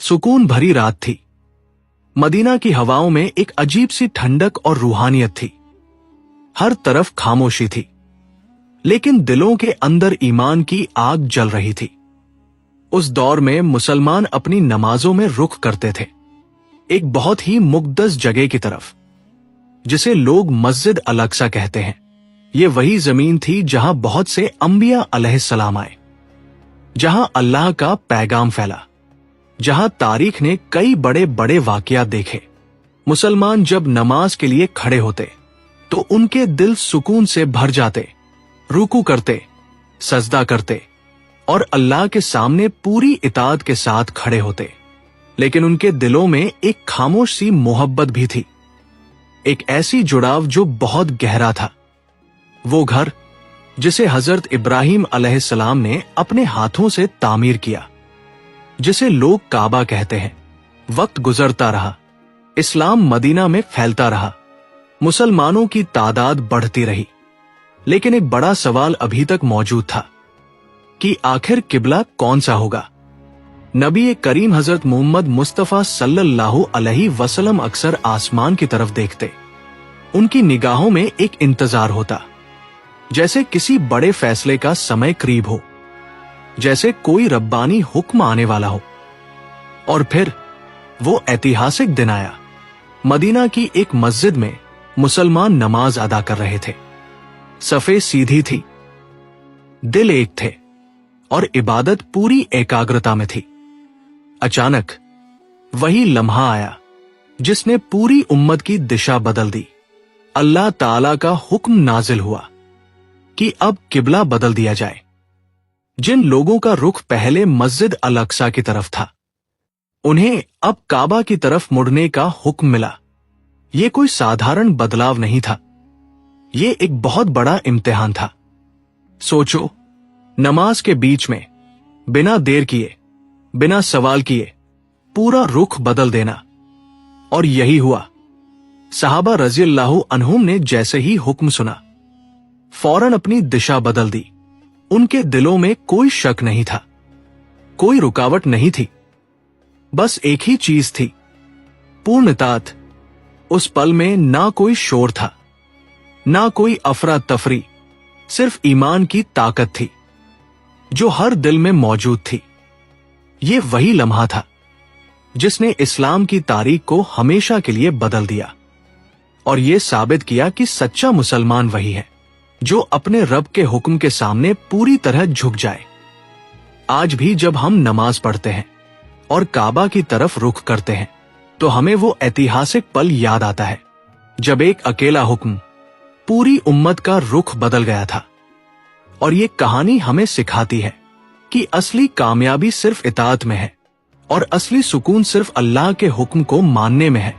सुकून भरी रात थी। मदीना की हवाओं में एक अजीब सी ठंडक और रूहानियत थी। हर तरफ खामोशी थी, लेकिन दिलों के अंदर ईमान की आग जल रही थी। उस दौर में मुसलमान अपनी नमाजों में रुख करते थे एक बहुत ही मुक़द्दस जगह की तरफ, जिसे लोग मस्जिद अल-अक़सा कहते हैं। ये वही जमीन थी जहां बहुत से अंबिया अलैहिस्सलाम आए, जहां अल्लाह का पैगाम फैला, जहां तारीख ने कई बड़े बड़े वाक़यात देखे। मुसलमान जब नमाज के लिए खड़े होते तो उनके दिल सुकून से भर जाते, रुकू करते, सजदा करते और अल्लाह के सामने पूरी इताअत के साथ खड़े होते। लेकिन उनके दिलों में एक खामोश सी मोहब्बत भी थी, एक ऐसी जुड़ाव जो बहुत गहरा था। वो घर जिसे हजरत इब्राहिम अलैहिस्सलाम ने अपने हाथों से तामीर किया, जिसे लोग काबा कहते हैं। वक्त गुजरता रहा, इस्लाम मदीना में फैलता रहा, मुसलमानों की तादाद बढ़ती रही, लेकिन एक बड़ा सवाल अभी तक मौजूद था कि आखिर किबला कौन सा होगा। नबी करीम हजरत मोहम्मद मुस्तफा सल्लल्लाहु अलैहि वसल्लम अक्सर आसमान की तरफ देखते। उनकी निगाहों में एक इंतजार होता, जैसे किसी बड़े फैसले का समय करीब हो, जैसे कोई रब्बानी हुक्म आने वाला हो। और फिर वो ऐतिहासिक दिन आया। मदीना की एक मस्जिद में मुसलमान नमाज अदा कर रहे थे। सफ़े सीधी थी, दिल एक थे और इबादत पूरी एकाग्रता में थी। अचानक वही लम्हा आया जिसने पूरी उम्मत की दिशा बदल दी। अल्लाह ताला का हुक्म नाजिल हुआ कि अब किबला बदल दिया जाए। जिन लोगों का रुख पहले मस्जिद अल-अक़सा की तरफ था, उन्हें अब काबा की तरफ मुड़ने का हुक्म मिला। ये कोई साधारण बदलाव नहीं था, ये एक बहुत बड़ा इम्तिहान था। सोचो, नमाज के बीच में बिना देर किए, बिना सवाल किए पूरा रुख बदल देना। और यही हुआ। सहाबा रज़ियल्लाहु अन्हुम ने जैसे ही हुक्म सुना, फौरन अपनी दिशा बदल दी। उनके दिलों में कोई शक नहीं था, कोई रुकावट नहीं थी, बस एक ही चीज थी, पूर्ण इताअत। उस पल में ना कोई शोर था, ना कोई अफरा तफरी, सिर्फ ईमान की ताकत थी जो हर दिल में मौजूद थी। ये वही लम्हा था जिसने इस्लाम की तारीख को हमेशा के लिए बदल दिया और ये साबित किया कि सच्चा मुसलमान वही है जो अपने रब के हुक्म के सामने पूरी तरह झुक जाए। आज भी जब हम नमाज पढ़ते हैं और काबा की तरफ रुख करते हैं, तो हमें वो ऐतिहासिक पल याद आता है जब एक अकेला हुक्म पूरी उम्मत का रुख बदल गया था। और ये कहानी हमें सिखाती है कि असली कामयाबी सिर्फ इताअत में है और असली सुकून सिर्फ अल्लाह के हुक्म को मानने में है।